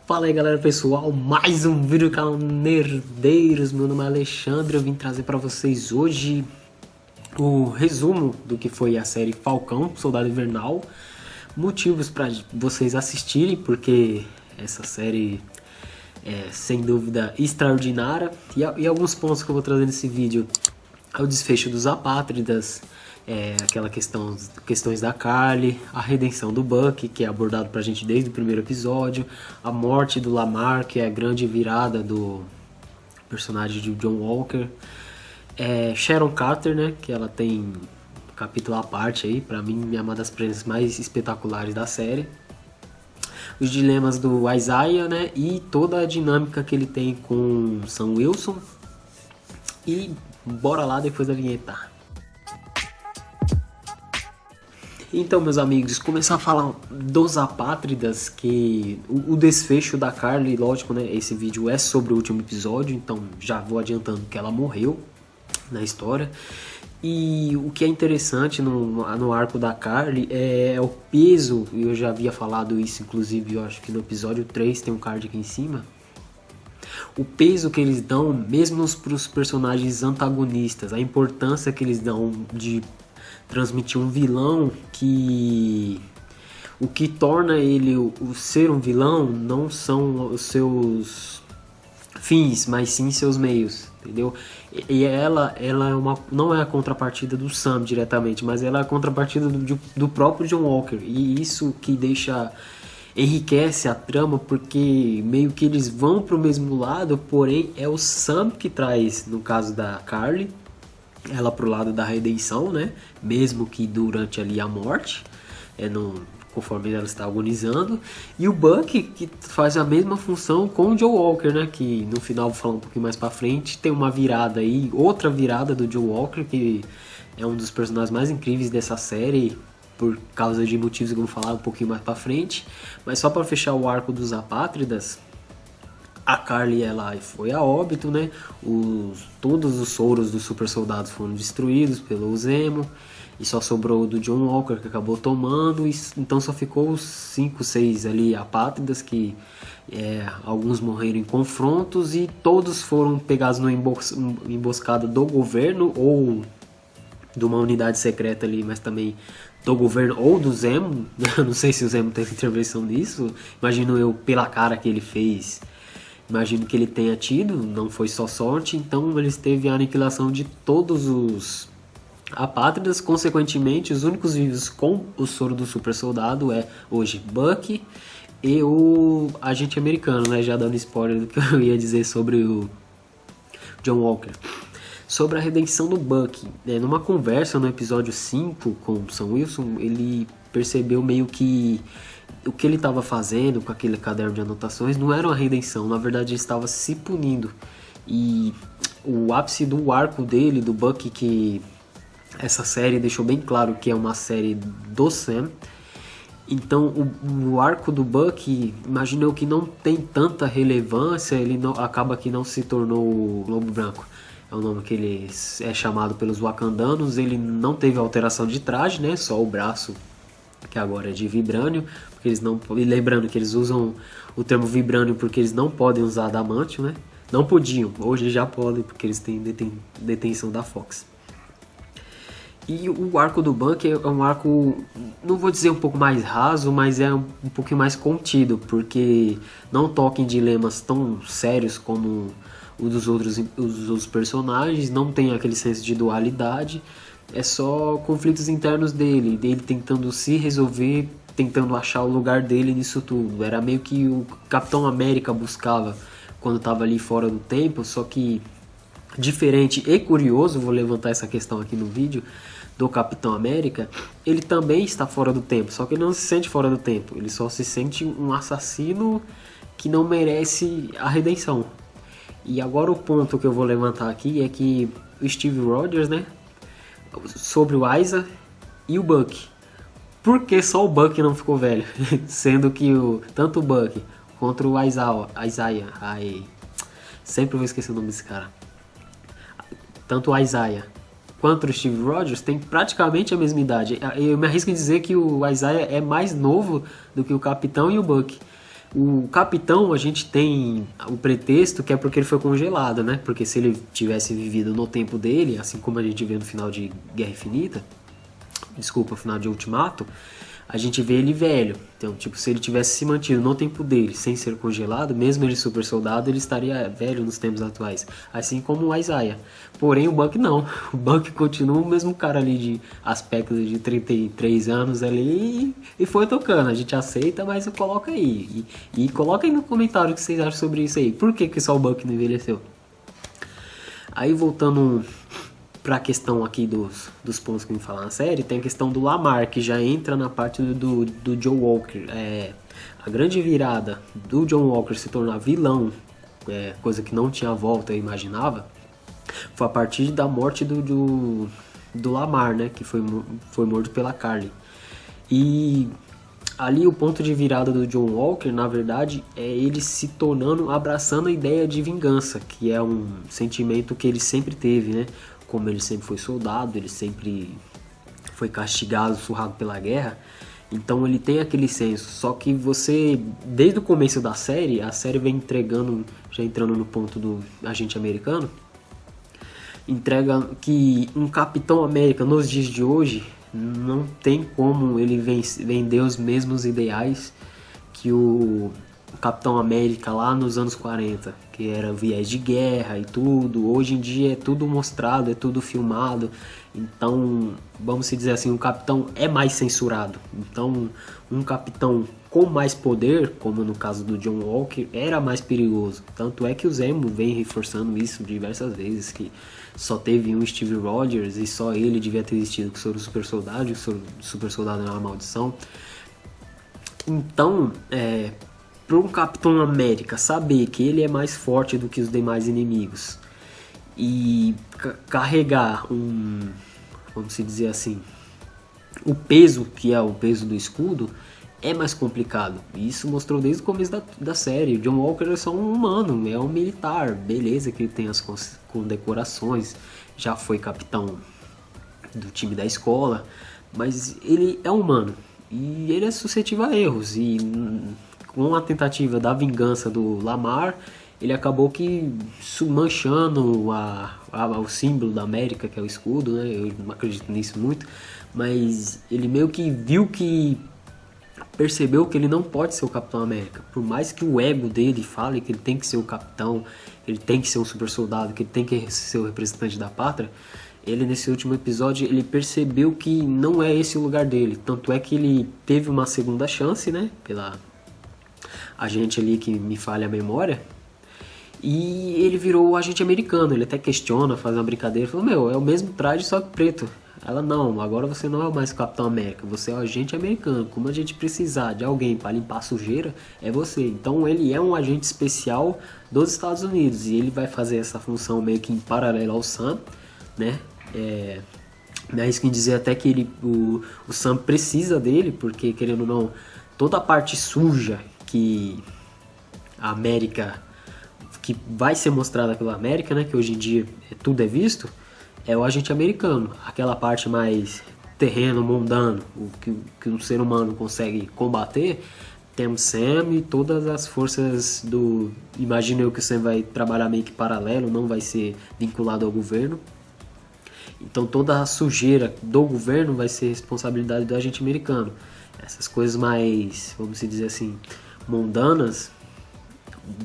Fala aí galera pessoal, mais um vídeo do canal Nerdeiros. Meu nome é Alexandre, eu vim trazer para vocês hoje o resumo do que foi a série Falcão, Soldado Invernal. Motivos para vocês assistirem, porque essa série é sem dúvida extraordinária. E alguns pontos que eu vou trazer nesse vídeo é o desfecho dos Apátridas, aquela questões da Carly, a redenção do Bucky, que é abordado pra gente desde o primeiro episódio, a morte do Lamar, que é a grande virada do personagem de John Walker, Sharon Carter, né, que ela tem um capítulo à parte aí, pra mim é uma das presenças mais espetaculares da série, os dilemas do Isaiah, né, e toda a dinâmica que ele tem com Sam Wilson. E bora lá depois da vinheta. Então, meus amigos, começar a falar dos Apátridas, que o desfecho da Carly, lógico, né? Esse vídeo é sobre o último episódio, então já vou adiantando que ela morreu na história. E o que é interessante no arco da Carly é o peso, eu já havia falado isso, inclusive, eu acho que no episódio 3 tem um card aqui em cima. O peso que eles dão, mesmo para os personagens antagonistas, a importância que eles dão de transmitir um vilão, que o que torna ele o ser um vilão não são os seus fins, mas sim seus meios, entendeu? E ela não é a contrapartida do Sam diretamente, mas ela é a contrapartida do próprio John Walker, e isso que enriquece a trama, porque meio que eles vão pro mesmo lado, porém é o Sam que traz, no caso da Carly, ela pro lado da redenção, né? Mesmo que durante ali a morte, conforme ela está agonizando, e o Bucky, que faz a mesma função com o Joe Walker, né? Que no final, vou falar um pouquinho mais pra frente, tem uma virada aí, outra virada do Joe Walker, que é um dos personagens mais incríveis dessa série, por causa de motivos que eu vou falar um pouquinho mais pra frente. Mas só para fechar o arco dos Apátridas, a Carly, ela foi a óbito, né? Todos os soros dos super soldados foram destruídos pelo Zemo, e só sobrou o do John Walker, que acabou tomando, então só ficou os 5, 6 ali apátridas, que alguns morreram em confrontos, e todos foram pegados numa emboscada do governo, ou de uma unidade secreta ali, mas também do governo ou do Zemo. Não sei se o Zemo teve intervenção nisso, imagino eu, pela cara que ele fez, imagino que ele tenha tido, não foi só sorte, então eles teve a aniquilação de todos os apátridas. Consequentemente, os únicos vivos com o soro do super soldado é hoje Bucky e o agente americano, né? Já dando spoiler do que eu ia dizer sobre o John Walker. Sobre a redenção do Bucky, numa conversa no episódio 5 com o Sam Wilson, ele percebeu meio que o que ele estava fazendo com aquele caderno de anotações não era uma redenção, na verdade ele estava se punindo. E o ápice do arco dele, do Bucky, que essa série deixou bem claro que é uma série do Sam, então o arco do Bucky, imagino eu que não tem tanta relevância, ele acaba que não se tornou o Lobo Branco, é o nome que ele é chamado pelos wakandanos. Ele não teve alteração de traje, né? Só o braço, que agora é de vibrânio, porque eles não, e lembrando que eles usam o termo vibrânio porque eles não podem usar adamantium, né? Não podiam, hoje já podem, porque eles têm detenção da Fox. E o arco do Bucky é um arco, não vou dizer um pouco mais raso, mas é um pouquinho mais contido, porque não toca em dilemas tão sérios como os dos outros personagens, não tem aquele senso de dualidade, é só conflitos internos dele tentando se resolver, tentando achar o lugar dele nisso tudo. Era meio que o Capitão América buscava quando estava ali fora do tempo, só que diferente e curioso, vou levantar essa questão aqui no vídeo, do Capitão América, ele também está fora do tempo, só que ele não se sente fora do tempo, ele só se sente um assassino que não merece a redenção. E agora o ponto que eu vou levantar aqui é que o Steve Rogers, né, sobre o Isaiah e o Bucky, por que só o Bucky não ficou velho? Sendo que tanto o Bucky contra o Isaiah, sempre vou esquecer o nome desse cara, tanto o Isaiah quanto o Steve Rogers tem praticamente a mesma idade. Eu me arrisco em dizer que o Isaiah é mais novo do que o Capitão e o Bucky. O capitão, a gente tem o pretexto que é porque ele foi congelado, né? Porque se ele tivesse vivido no tempo dele, assim como a gente vê no final de Guerra Infinita, desculpa, no final de Ultimato, a gente vê ele velho. Então, tipo, se ele tivesse se mantido no tempo dele, sem ser congelado, mesmo ele super soldado, ele estaria velho nos tempos atuais. Assim como o Isaiah. Porém, o Buck não. O Buck continua o mesmo cara ali de aspecto de 33 anos ali e foi tocando. A gente aceita, mas coloca aí. E coloca aí no comentário o que vocês acham sobre isso aí. Por que só o Buck não envelheceu? Aí, voltando para a questão aqui dos pontos que eu vim falar na série, tem a questão do Lamar, que já entra na parte do John Walker. A grande virada do John Walker se tornar vilão, coisa que não tinha volta, eu imaginava, foi a partir da morte do Lamar, né, que foi morto pela Carly. E ali o ponto de virada do John Walker, na verdade, é ele se tornando, abraçando a ideia de vingança, que é um sentimento que ele sempre teve, né? Como ele sempre foi soldado, ele sempre foi castigado, surrado pela guerra, então ele tem aquele senso. Só que você, desde o começo da série, a série vem entregando, já entrando no ponto do agente americano, entrega que um Capitão América nos dias de hoje não tem como ele vender os mesmos ideais que o Capitão América lá nos anos 40, que era viés de guerra e tudo. Hoje em dia é tudo mostrado, é tudo filmado. Então, vamos dizer assim, o Capitão é mais censurado. Então, um Capitão com mais poder, como no caso do John Walker, era mais perigoso. Tanto é que o Zemo vem reforçando isso diversas vezes, que só teve um Steve Rogers e só ele devia ter existido, que sobre o super soldado, e o super soldado era uma maldição. Então, para um Capitão América saber que ele é mais forte do que os demais inimigos e carregar vamos dizer assim, o peso que é o peso do escudo, é mais complicado. E isso mostrou desde o começo da série. O John Walker é só um humano, é um militar, beleza que ele tem as condecorações, já foi capitão do time da escola, mas ele é humano e ele é suscetível a erros. E com a tentativa da vingança do Lamar, ele acabou que manchando o símbolo da América, que é o escudo, né? Eu não acredito nisso muito, mas ele meio que percebeu que ele não pode ser o Capitão América. Por mais que o ego dele fale que ele tem que ser o capitão, ele tem que ser um super soldado, que ele tem que ser o representante da pátria, ele nesse último episódio ele percebeu que não é esse o lugar dele. Tanto é que ele teve uma segunda chance, né, pela agente ali que me falha a memória, e ele virou o agente americano. Ele até questiona, faz uma brincadeira, falou: é o mesmo traje só que preto. Ela: não, agora você não é mais o Capitão América, você é o agente americano. Como a gente precisar de alguém para limpar a sujeira, é você. Então ele é um agente especial dos Estados Unidos e ele vai fazer essa função meio que em paralelo ao Sam, né? Me arrisco em dizer até que o Sam precisa dele, porque querendo ou não, toda a parte suja que a América, que vai ser mostrada pela América, né, que hoje em dia tudo é visto, é o agente americano. Aquela parte mais terreno, mundano, o que um ser humano consegue combater, temos Sam e todas as forças do... Imagino eu que o Sam vai trabalhar meio que paralelo, não vai ser vinculado ao governo. Então toda a sujeira do governo vai ser responsabilidade do agente americano. Essas coisas mais, vamos dizer assim, mundanas,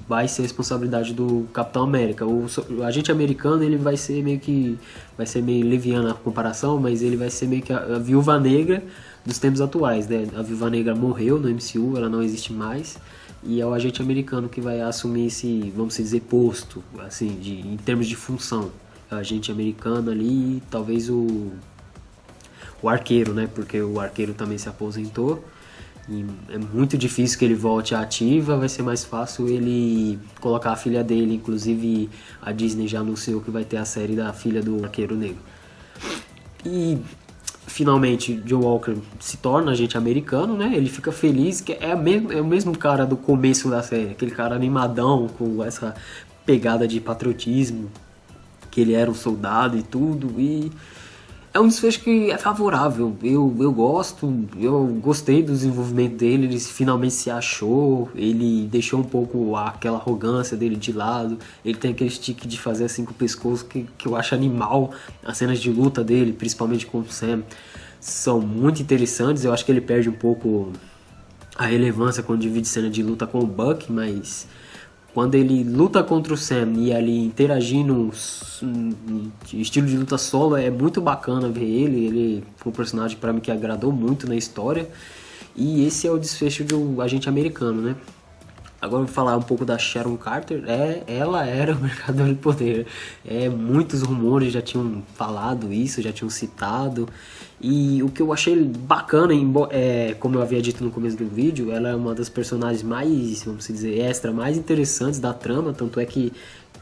vai ser responsabilidade do Capitão América. O agente americano, ele vai ser meio leviano a comparação, mas ele vai ser meio que a viúva negra dos tempos atuais, né? A viúva negra morreu no MCU, ela não existe mais, e é o agente americano que vai assumir esse, vamos dizer, posto, assim, em termos de função. É o agente americano ali, e talvez o arqueiro, né? Porque o arqueiro também se aposentou. E é muito difícil que ele volte à ativa, vai ser mais fácil ele colocar a filha dele. Inclusive a Disney já anunciou que vai ter a série da filha do Arqueiro Negro. E finalmente John Walker se torna agente americano, né? Ele fica feliz, que é o mesmo cara do começo da série, aquele cara animadão, com essa pegada de patriotismo, que ele era um soldado e tudo. E É um desfecho que é favorável, eu gosto, eu gostei do desenvolvimento dele, ele finalmente se achou, ele deixou um pouco aquela arrogância dele de lado, ele tem aquele stick de fazer assim com o pescoço que eu acho animal, as cenas de luta dele, principalmente com o Sam, são muito interessantes, eu acho que ele perde um pouco a relevância quando divide cena de luta com o Buck, mas quando ele luta contra o Sam e ali interagindo estilo de luta solo, é muito bacana ver ele foi um personagem para mim que agradou muito na história, e esse é o desfecho do agente americano, né? Agora vou falar um pouco da Sharon Carter. Ela era o Mercador de Poder. Muitos rumores já tinham falado isso, já tinham citado. E o que eu achei bacana, como eu havia dito no começo do vídeo, ela é uma das personagens mais, vamos dizer, mais interessantes da trama. Tanto é que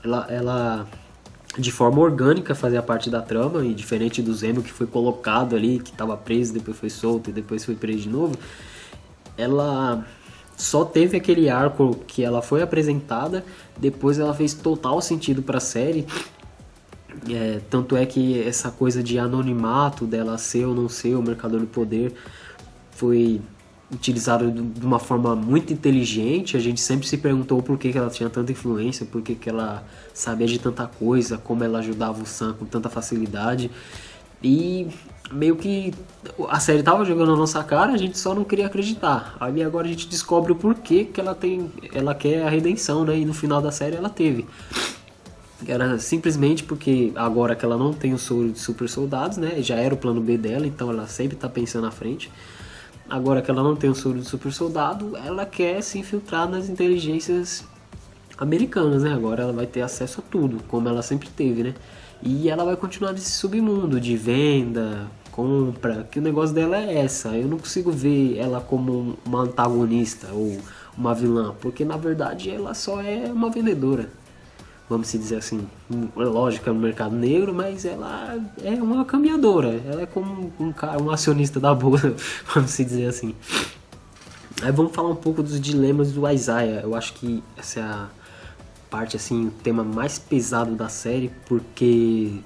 ela de forma orgânica fazia parte da trama, e diferente do Zemo que foi colocado ali, que estava preso, depois foi solto e depois foi preso de novo, ela só teve aquele arco que ela foi apresentada, depois ela fez total sentido para a série. Tanto é que essa coisa de anonimato dela ser ou não ser o Mercador do Poder foi utilizado de uma forma muito inteligente. A gente sempre se perguntou por que ela tinha tanta influência, por que ela sabia de tanta coisa, como ela ajudava o Sam com tanta facilidade. E meio que a série tava jogando na nossa cara, a gente só não queria acreditar. Aí agora a gente descobre o porquê que ela quer a redenção, né? E no final da série ela teve. Era simplesmente porque agora que ela não tem o soro de super soldados, né? Já era o plano B dela, então ela sempre tá pensando à frente. Agora que ela não tem o soro de super soldado, ela quer se infiltrar nas inteligências americanas, né? Agora ela vai ter acesso a tudo, como ela sempre teve, né? E ela vai continuar nesse submundo de venda, compra, que o negócio dela é essa. Eu não consigo ver ela como uma antagonista ou uma vilã, porque na verdade ela só é uma vendedora. Vamos se dizer assim, lógico, é no mercado negro, mas ela é uma caminhadora, ela é como um acionista da bolsa, vamos se dizer assim. Aí vamos falar um pouco dos dilemas do Isaiah. Eu acho que essa é a parte, assim, o tema mais pesado da série, porque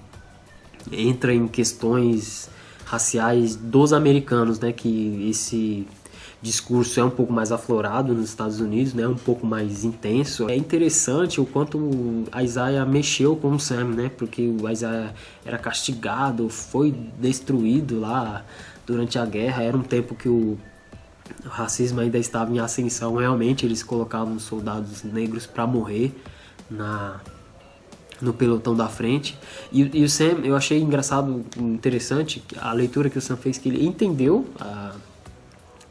entra em questões raciais dos americanos, né, que esse discurso é um pouco mais aflorado nos Estados Unidos, né, um pouco mais intenso. É interessante o quanto a Isaiah mexeu com o Sam, né, porque o Isaiah era castigado, foi destruído lá durante a guerra. Era um tempo que o racismo ainda estava em ascensão, realmente eles colocavam os soldados negros para morrer no pelotão da frente. E o Sam, eu achei engraçado, interessante a leitura que o Sam fez, que ele entendeu a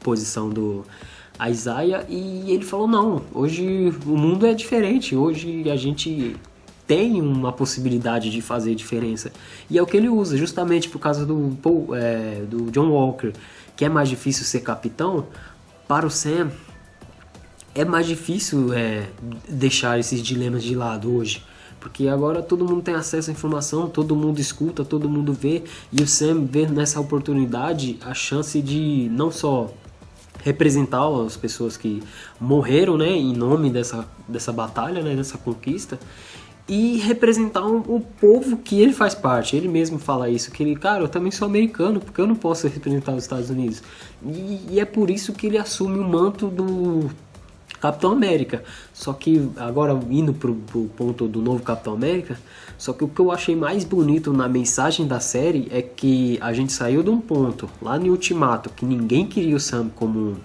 posição do Isaiah e ele falou: não, hoje o mundo é diferente, hoje a gente tem uma possibilidade de fazer diferença. E é o que ele usa, justamente por causa do John Walker, que é mais difícil ser capitão. Para o Sam é mais difícil deixar esses dilemas de lado hoje, porque agora todo mundo tem acesso à informação, todo mundo escuta, todo mundo vê, e o Sam vê nessa oportunidade a chance de não só representar as pessoas que morreram, né, em nome dessa batalha, né, dessa conquista, e representar o povo que ele faz parte. Ele mesmo fala isso, que ele, cara, eu também sou americano, porque eu não posso representar os Estados Unidos. E é por isso que ele assume o manto do Capitão América. Só que agora indo pro ponto do novo Capitão América, só que o que eu achei mais bonito na mensagem da série é que a gente saiu de um ponto lá no Ultimato que ninguém queria o Sam como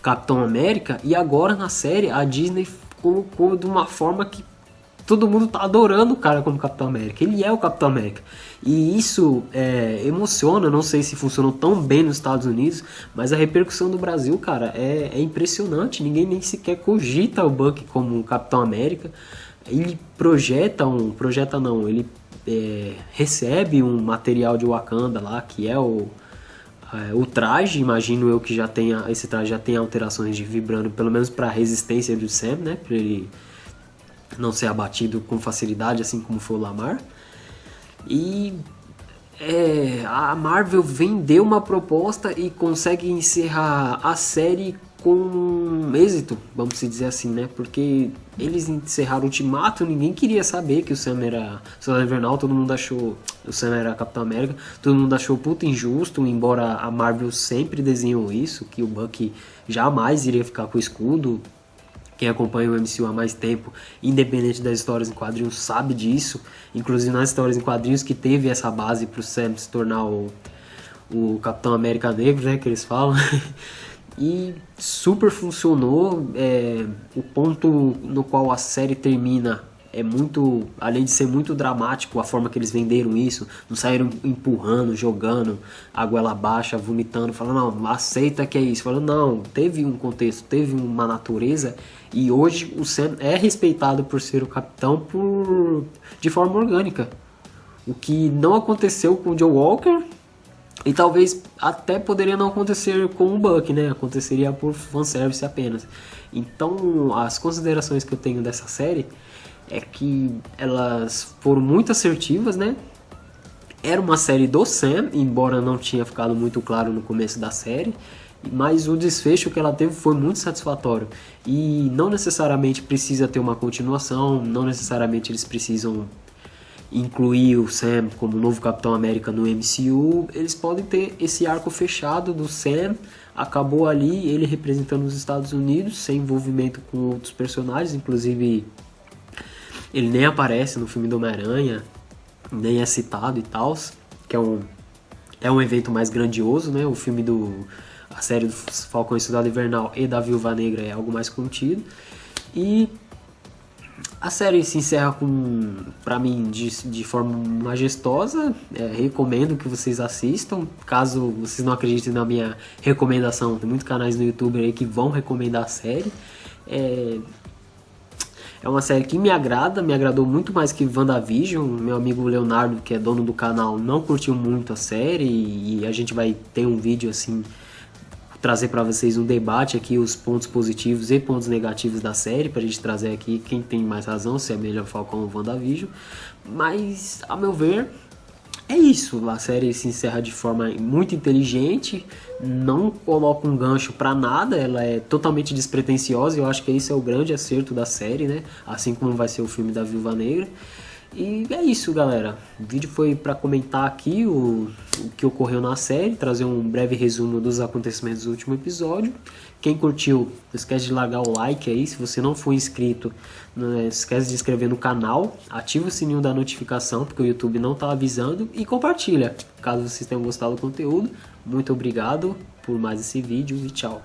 Capitão América, e agora na série a Disney colocou de uma forma que todo mundo tá adorando o cara como Capitão América. Ele é o Capitão América. E isso emociona. Não sei se funcionou tão bem nos Estados Unidos, mas a repercussão do Brasil, cara, é impressionante. Ninguém nem sequer cogita o Buck como Capitão América. Ele ele recebe um material de Wakanda lá, que é o traje. Imagino eu que esse traje já tem alterações de vibrando, pelo menos para a resistência do Sam, né, para ele não ser abatido com facilidade, assim como foi o Lamar. E a Marvel vendeu uma proposta e consegue encerrar a série com êxito, vamos dizer assim, né? Porque eles encerraram o Ultimato, ninguém queria saber que o Sam era Soldado Invernal, todo mundo achou o Sam era Capitão América, todo mundo achou puta injusto, embora a Marvel sempre desenhou isso, que o Bucky jamais iria ficar com o escudo. Quem acompanha o MCU há mais tempo, independente das histórias em quadrinhos, sabe disso. Inclusive nas histórias em quadrinhos que teve essa base pro Sam se tornar o Capitão América Negro, né, que eles falam. E super funcionou. O ponto no qual a série termina é muito, além de ser muito dramático, a forma que eles venderam isso, não saíram empurrando, jogando a goela abaixo, vomitando, falando, não, aceita que é isso, falando, não, teve um contexto, teve uma natureza, e hoje o Sam é respeitado por ser o capitão de forma orgânica, o que não aconteceu com o Joe Walker, e talvez até poderia não acontecer com o Buck, né? Aconteceria por fanservice apenas. Então, as considerações que eu tenho dessa série é que elas foram muito assertivas, né? Era uma série do Sam, embora não tinha ficado muito claro no começo da série, mas o desfecho que ela teve foi muito satisfatório. E não necessariamente precisa ter uma continuação, não necessariamente eles precisam incluir o Sam como novo Capitão América no MCU, eles podem ter esse arco fechado do Sam, acabou ali, ele representando os Estados Unidos, sem envolvimento com outros personagens, inclusive ele nem aparece no filme do Homem-Aranha, nem é citado e tal, que é um evento mais grandioso, né? O filme a série do Falcão e Soldado Invernal e da Viúva Negra é algo mais contido, e a série se encerra pra mim, de forma majestosa. Recomendo que vocês assistam. Caso vocês não acreditem na minha recomendação, tem muitos canais no YouTube aí que vão recomendar a série. É uma série que me agradou muito mais que WandaVision. Meu amigo Leonardo, que é dono do canal, não curtiu muito a série, e a gente vai ter um vídeo assim, trazer para vocês um debate aqui, os pontos positivos e pontos negativos da série, pra gente trazer aqui quem tem mais razão, se é melhor Falcão ou WandaVision. Mas, a meu ver, é isso. A série se encerra de forma muito inteligente, não coloca um gancho pra nada, ela é totalmente despretensiosa, e eu acho que esse é o grande acerto da série, né? Assim como vai ser o filme da Viúva Negra. E é isso, galera. O vídeo foi para comentar aqui o que ocorreu na série, trazer um breve resumo dos acontecimentos do último episódio. Quem curtiu, não esquece de largar o like aí. Se você não for inscrito, não esquece de se inscrever no canal, ativa o sininho da notificação, porque o YouTube não está avisando, e compartilha, caso vocês tenham gostado do conteúdo. Muito obrigado por mais esse vídeo e tchau.